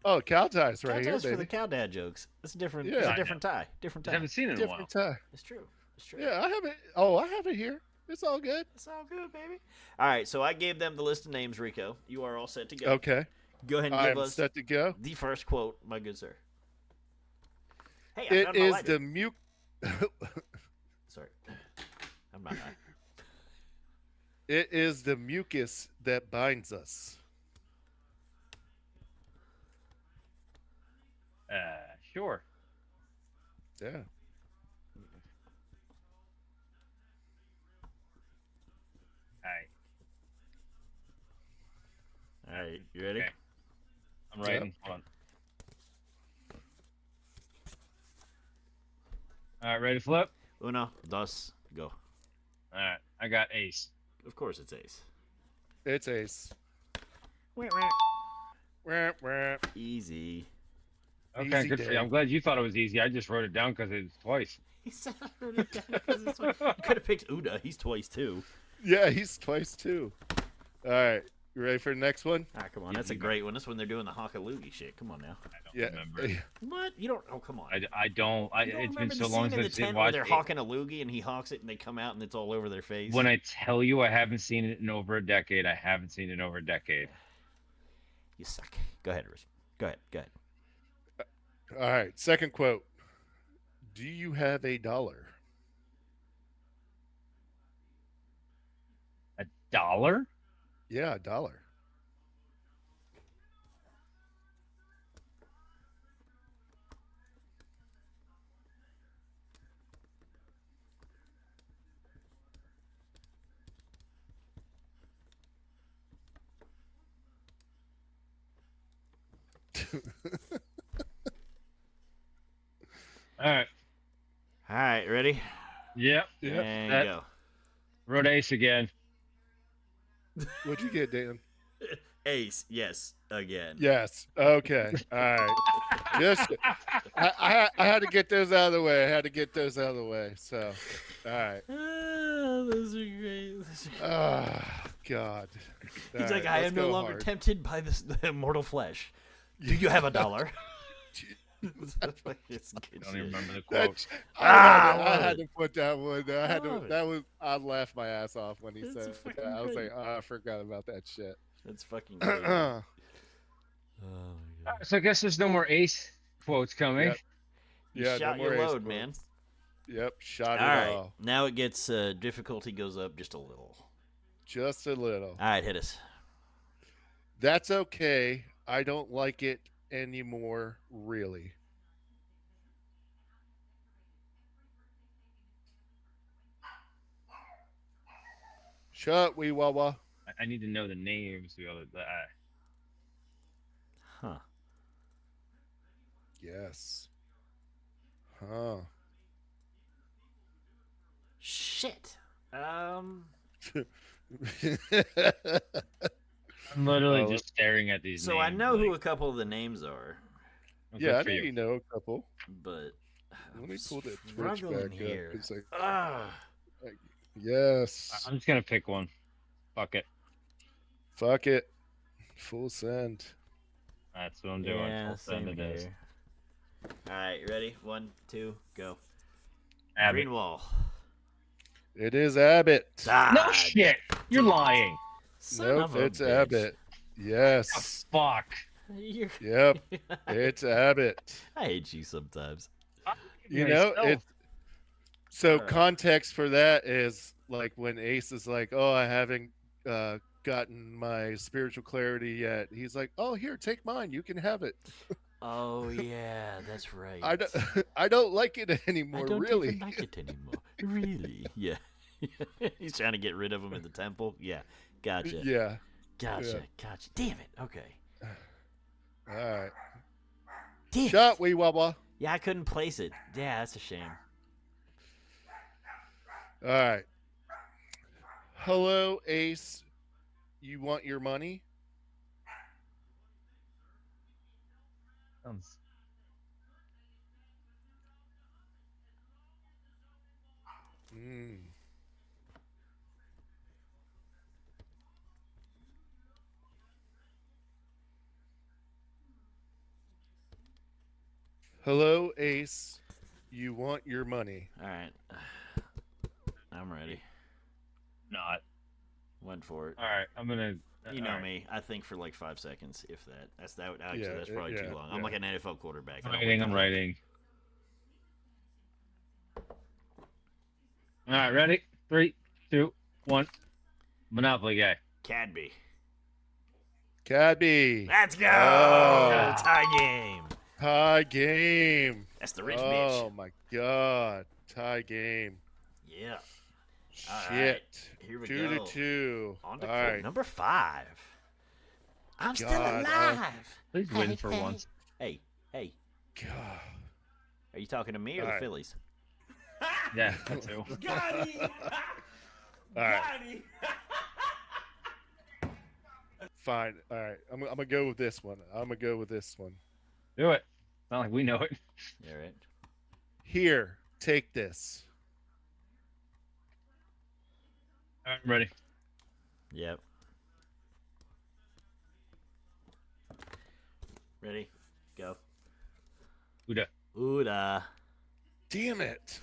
Oh, cow ties Cow right here, ties for the baby. cow dad jokes. It's a different, Yeah. it's a I different tie. Different I tie. haven't seen it in a while. Different tie. It's true. It's true. Yeah, I have it. Oh, I have it here. It's all good. It's all good, baby. All right, so I gave them the list of names, Rico. You are all set to go. Okay. Go ahead and I give am us set to go. the first quote, my good sir. Hey, I It found my is lighter. the Sorry. I'm not high. It is the mucus that binds us. Sure. Yeah. All right. All right, you ready? Okay. I'm writing. Hold on. All right, ready to flip? Uno, dos, go. All right, I got Ace. Of course it's Ace. It's Ace. Wah, wah. Wah, wah. Easy. Okay, Easy good for you. day. I'm glad you thought it was easy. I just wrote it down because it's twice. He said I wrote it down because it's twice. You could have picked Uda. He's twice too. Yeah, he's twice too. All right. You ready for the next one? Ah, come on. Yeah, That's a you great one. That's when they're doing the Hockaloogie shit. Come on now. I don't Yeah. remember. What? You don't? Oh, come on. I don't. You don't It's been remember so the long scene in the since I tent where watched they're it. hawking a loogie and he hawks it and they come out and it's all over their face? When I tell you I haven't seen it in over a decade, I haven't seen it in over a decade. You suck. Go ahead, Russ. Go ahead. Go ahead. All right. Second quote. Do you have $1? $1? Yeah, $1. All right. All right, ready? Yep. Yep. And That- go. Wrote Ace again. What'd you get, Dan? Ace, yes, again. Yes. Okay. All right. Just I had to get those out of the way. So, all right. Those are great. Ah, God. All He's like, right, I let's am no go longer hard. tempted by the mortal flesh. Do you have $1? It's good I don't even shit. remember the quote. That's, Ah, I love had it. to put that one. I had Love to. it. That was. I laughed my ass off when he That's said fucking that. I was great. like, oh, I forgot about that shit. That's fucking great. Oh Yep. my god. So I guess there's no more Ace quotes coming. Yep. You Yeah, shot no your more ace load, man. quotes. Yep, shot All it right. all. Now it gets difficulty goes up just a little. Just a little. All right, hit us. That's okay. I don't like it anymore, really. Shut, wee wawa. I need to know the names. The other. Huh. Yes. Huh. Shit. I'm literally Oh, just staring at these So names. I know who a like, couple of the names are, okay, yeah, I for know you. you know a couple. but Let I'm me pull that Twitch struggling back here. up. 'Cause Ah. yes. I'm just gonna pick one. Fuck it. Fuck it. Full send. That's what I'm doing. Yeah, Full send same it is. here. All right, you ready? 1, 2, go. Abby. Green wall. It is Abbott. Ah, No shit. You're lying. son Nope, of a it's bitch. Abbott. Yes. Fuck. You're- Yep, it's Abbott. I hate you sometimes. You know, it's so Alright. context for that is like when Ace is like, "Oh, I haven't gotten my spiritual clarity yet." He's like, "Oh, here, take mine. You can have it." Oh yeah, that's right. I don't, I don't like it I anymore. don't Really? even like it anymore. Really? Yeah. He's trying to get rid of him in the temple. Yeah. Gotcha. Yeah. Gotcha. Gotcha. Damn it. Okay. All right. Damn Shot, it. wee wawa. Yeah, I couldn't place it. Yeah, that's a shame. All right. Hello, Ace. You want your money? Sounds- Mm. Hello, Ace. You want your money? All right. I'm ready. Not. Went for it. All right. I'm gonna. You know all right. me. I think for like 5 seconds, if that. Actually, Yeah, that's probably yeah, too long. I'm yeah. like an NFL quarterback. I I'm don't writing. wait I'm that long. writing. All right. Ready? 3, 2, 1. Monopoly guy. Cadby. Cadby. Let's go. Oh. Tie game. Tie game. That's the rich bitch. Oh my god. Tie game. Yeah. All Shit. right. Here we 2 to go. 2. On to All quote right. number 5. I'm still God, alive. Please win for once. Hey, hey. God. Are you talking to me or All the right. Phillies? Yeah, that too. Got him. All right. Fine. All right. I'm gonna go with this one. Do it. Not like we know it. All right. Here, take this. I'm ready. Yep. Ready? Go. Uda. Ooda. Damn it.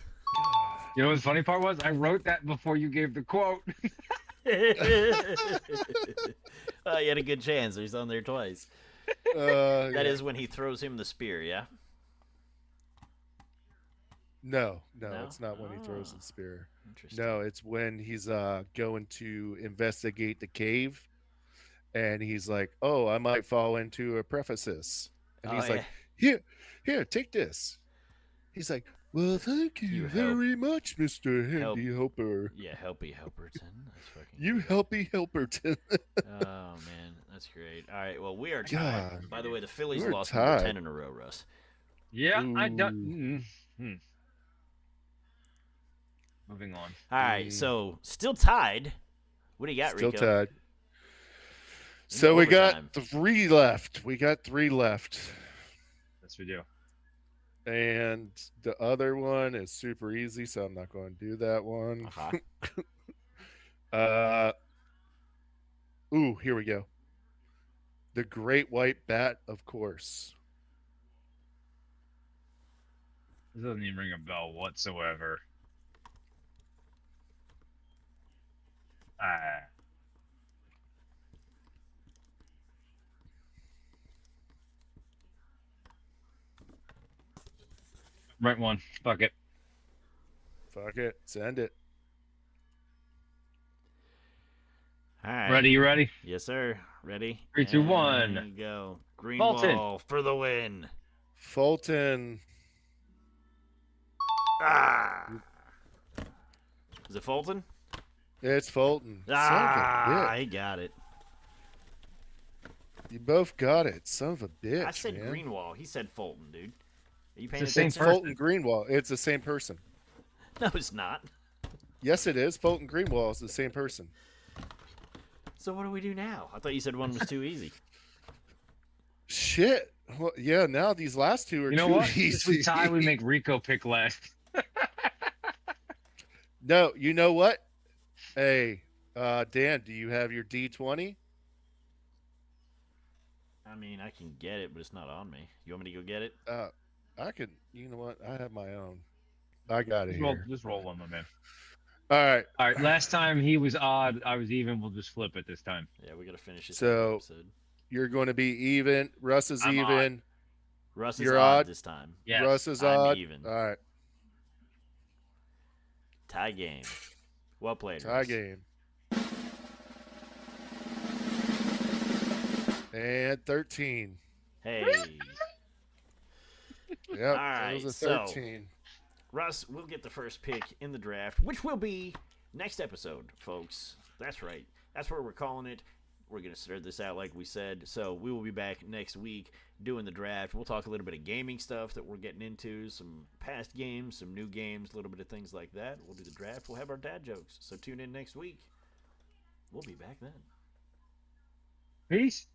You know what the funny part was? I wrote that before you gave the quote. Oh, you had a good chance. He's on there twice. That is when he throws him the spear, yeah? No, No? it's not when he throws Oh. the spear. Interesting. No, it's when he's going to investigate the cave, and he's like, "Oh, I might fall into a preface," and Oh, he's yeah. like, "Here, take this." He's like, "Well, thank you You help. very much, Mister Help. Handy Helper. Yeah, Helpy Helperton. That's fucking You good. helpy Helperton." Oh, man. That's great. All right, well, we are tied. God, By the way, the Phillies we're lost number tied. 10 in a row, Russ. Yeah, I Ooh. done. Moving on. All right, so still tied. What do you got, Still Rico? tied. In So we overtime. got 3 left. Yes, we do. And the other one is super easy, so I'm not going to do that one. Uh-huh. Ooh, here we go. The Great White Bat, of course. This doesn't even ring a bell whatsoever. Right one. Fuck it. Fuck it. Send it. All right. Ready? You ready? Yes, sir. Ready? 3, 2, 1. And go. Green Fulton. wall for the win. Fulton. Ah. Is it Fulton? It's Fulton. Ah, Son of a bitch. he got it. You both got it. Son of a bitch, I said man. Greenwall. He said Fulton, dude. Are you paying It's the same It's attention? Fulton Greenwall. It's the same person. No, it's not. Yes, it is. Fulton Greenwall is the same person. So what do we do now? I thought you said one was too easy. Shit. Well, yeah, now these last two are You know too what? easy. If we tie, we make Rico pick last. No, you know what? Hey, Dan, do you have your D20? I mean, I can get it, but it's not on me. You want me to go get it? I can. You know what? I have my own. I got it here. Just roll one, my man. All right. All right. Last time he was odd, I was even. We'll just flip it this time. Yeah, we gotta finish this So- episode. You're going to be even. Russ is I'm even. Russ is You're odd odd? this time. Yes. Russ is I'm odd. even. All right. Tie game. Well played. Tie Russ. game. And 13. Hey. Yep. right, It was a so- 13. Russ will get the first pick in the draft, which will be next episode, folks. That's right. That's where we're calling it. We're going to start this out like we said. So we will be back next week doing the draft. We'll talk a little bit of gaming stuff that we're getting into, some past games, some new games, a little bit of things like that. We'll do the draft. We'll have our dad jokes. So tune in next week. We'll be back then. Peace.